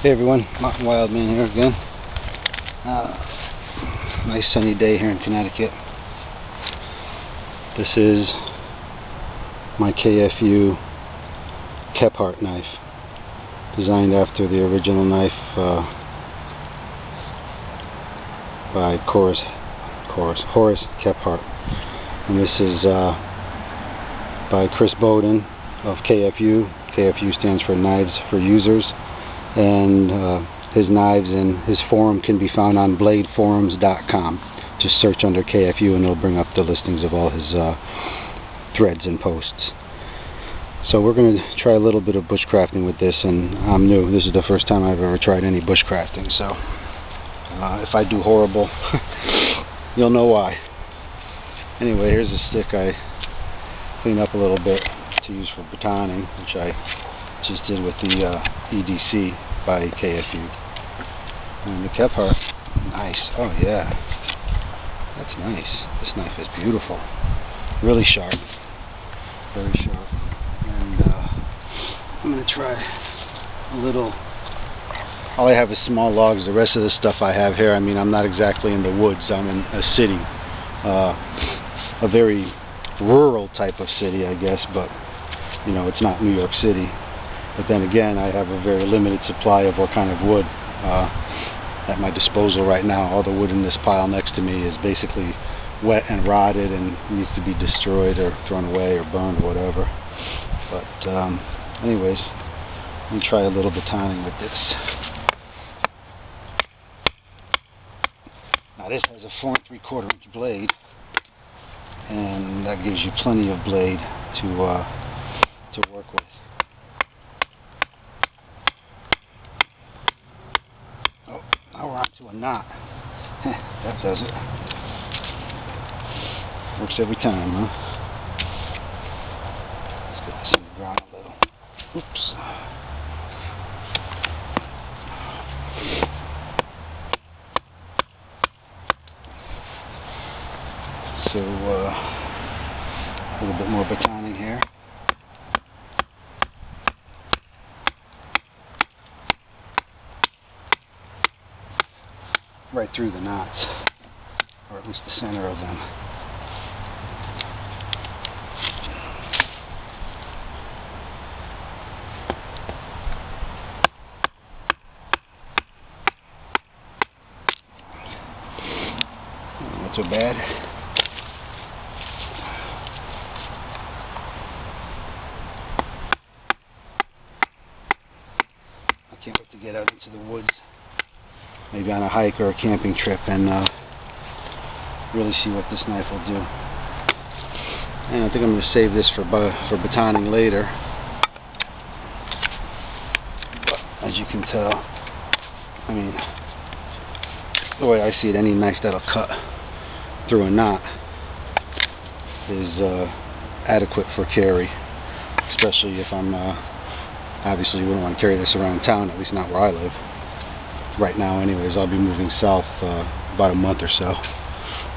Hey everyone, Mountain Wildman here again. Nice sunny day here in Connecticut. This is my KFU Kephart knife, designed after the original knife by Horace Kephart, and this is by Chris Bowden of KFU. KFU stands for Knives for Users, and his knives and his forum can be found on bladeforums.com. Just search under KFU and it'll bring up the listings of all his threads and posts. So we're going to try a little bit of bushcrafting with this, and I'm new. This is the first time I've ever tried any bushcrafting, so if I do horrible, you'll know why. Anyway, here's a stick I cleaned up a little bit to use for batoning, which I just did with the EDC by KFU. And the Kephart, nice. Oh yeah, that's nice. This knife is beautiful, really sharp, very sharp. And I'm gonna try a little. All I have is small logs. The rest of the stuff I have here, I mean, I'm not exactly in the woods. I'm in a city, a very rural type of city, I guess, but you know, it's not New York City. But then again, I have a very limited supply of organic wood at my disposal right now. All the wood in this pile next to me is basically wet and rotted and needs to be destroyed or thrown away or burned or whatever. But anyways, let me try a little batoning with this. Now this has a 4 3/4 inch blade, and that gives you plenty of blade to work with. Oh, now we're on to a knot. That does it. Works every time, huh? Let's get this in the ground a little. Oops. So, a little bit more batoning here. Right through the knots, or at least the center of them. Not so bad. I can't wait to get out into the woods, maybe on a hike or a camping trip, and really see what this knife will do. And I think I'm going to save this for batoning later. But as you can tell, I mean, the way I see it, any knife that'll cut through a knot is adequate for carry, especially if I'm obviously you wouldn't want to carry this around town, at least not where I live. Right now anyways. I'll be moving south about a month or so.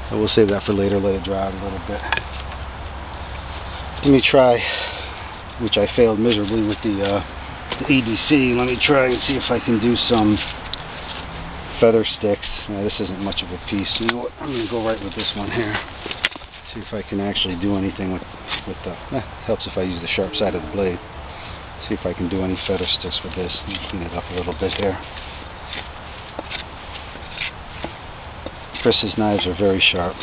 So we'll save that for later, let it dry out a little bit. Let me try, which I failed miserably with the EDC, let me try and see if I can do some feather sticks. Now, this isn't much of a piece. You know what, I'm going to go right with this one here. See if I can actually do anything with the, helps if I use the sharp side of the blade. See if I can do any feather sticks with this. Let me clean it up a little bit here. Chris's knives are very sharp,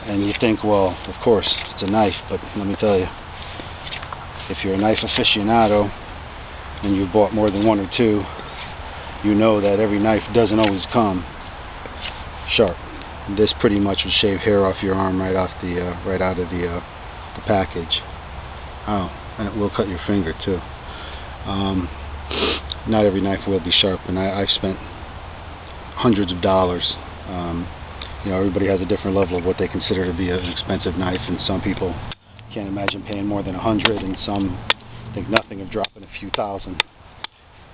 and you think, well, of course it's a knife, but let me tell you, if you're a knife aficionado and you bought more than one or two, you know that every knife doesn't always come sharp. This pretty much will shave hair off your arm right out of the package. Oh, and it will cut your finger too. Not every knife will be sharp, and I've spent hundreds of dollars. You know, everybody has a different level of what they consider to be an expensive knife, and some people can't imagine paying more than $100, and some think nothing of dropping a few thousand.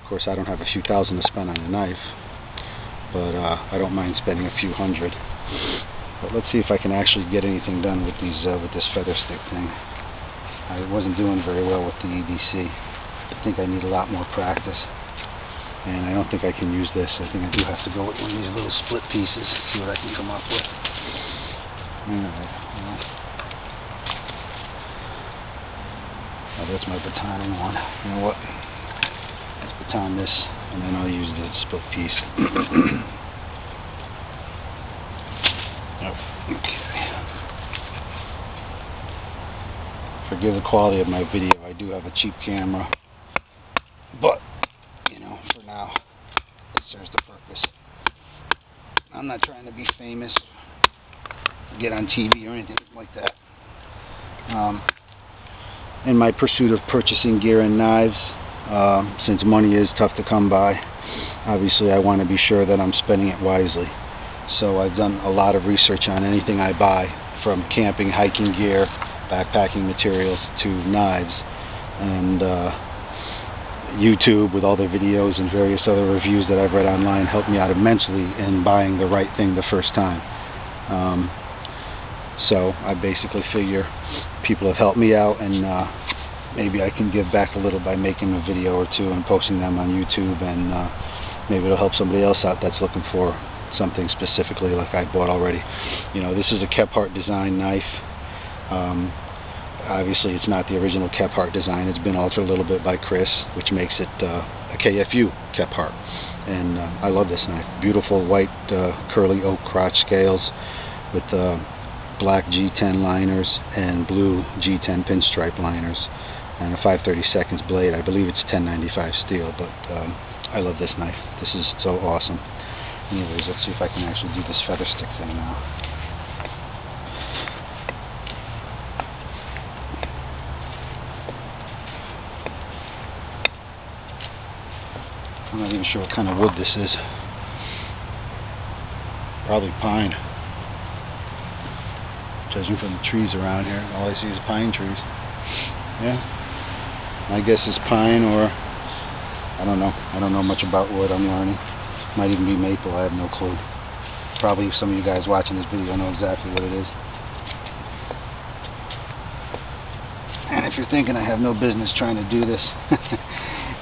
Of course, I don't have a few thousand to spend on a knife, but I don't mind spending a few hundred. But let's see if I can actually get anything done with these with this feather stick thing. I wasn't doing very well with the EDC. I think I need a lot more practice. And I don't think I can use this. I think I do have to go with one of these little split pieces. See what I can come up with. Alright, well. Oh, that's my batoning one. You know what? Let's baton this, and then I'll use the split piece. Okay. Forgive the quality of my video. I do have a cheap camera, but you know, for now, it serves the purpose. I'm not trying to be famous, get on TV or anything like that. In my pursuit of purchasing gear and knives, since money is tough to come by, obviously I want to be sure that I'm spending it wisely. So I've done a lot of research on anything I buy, from camping, hiking gear, backpacking materials to knives, and YouTube with all the videos and various other reviews that I've read online helped me out immensely in buying the right thing the first time. So I basically figure people have helped me out, and maybe I can give back a little by making a video or two and posting them on YouTube, and maybe it'll help somebody else out that's looking for something specifically like I bought already. You know, this is a Kephart design knife. Obviously it's not the original Kephart design. It's been altered a little bit by Chris, which makes it a KFU Kephart. And I love this knife. Beautiful white curly oak crotch scales with black G10 liners and blue G10 pinstripe liners, and a 5/32 blade. I believe it's 1095 steel, but I love this knife. This is so awesome. Anyways, let's see if I can actually do this feather stick thing now. I'm not even sure what kind of wood this is. Probably pine. Judging from the trees around here, all I see is pine trees. Yeah, my guess is pine, or I don't know. I don't know much about wood. I'm learning. Might even be maple. I have no clue. Probably some of you guys watching this video know exactly what it is. And if you're thinking I have no business trying to do this,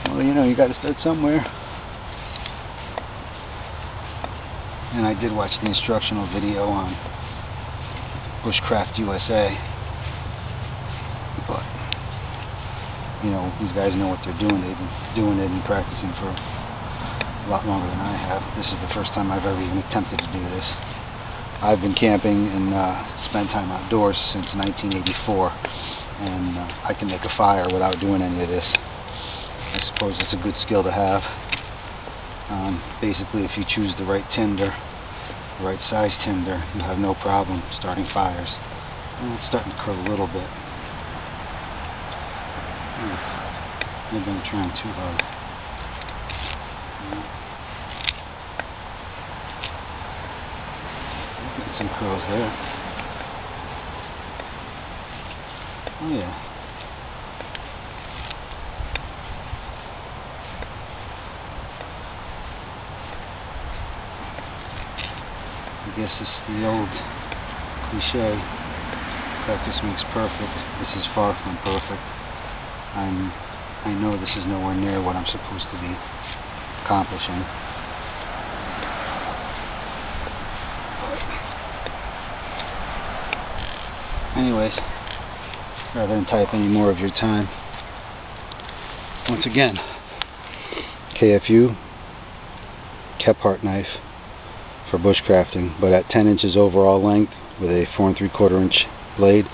well, you know, you got to start somewhere. And I did watch the instructional video on BushcraftUSA, but you know, these guys know what they're doing. They've been doing it and practicing for a lot longer than I have. This is the first time I've ever even attempted to do this. I've been camping and spent time outdoors since 1984, and I can make a fire without doing any of this. I suppose it's a good skill to have. Basically, if you choose the right tinder, the right size tinder, you have no problem starting fires. And it's starting to curl a little bit. Maybe I'm trying too hard. Get some curls there. Oh yeah. I guess it's the old cliche, practice makes perfect. This is far from perfect. I know this is nowhere near what I'm supposed to be accomplishing. Anyways, rather than tie up any more of your time, once again, KFU Kephart knife for bushcrafting, but at 10 inches overall length with a 4 3/4 inch blade.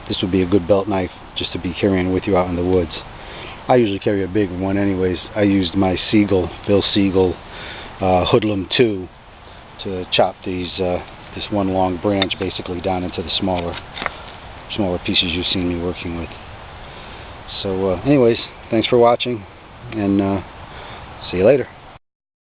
This would be a good belt knife just to be carrying with you out in the woods. I usually carry a big one anyways. I used my Bill Siegel Hoodlum 2 to chop this one long branch basically down into the smaller pieces you've seen me working with. So anyways, thanks for watching, and see you later.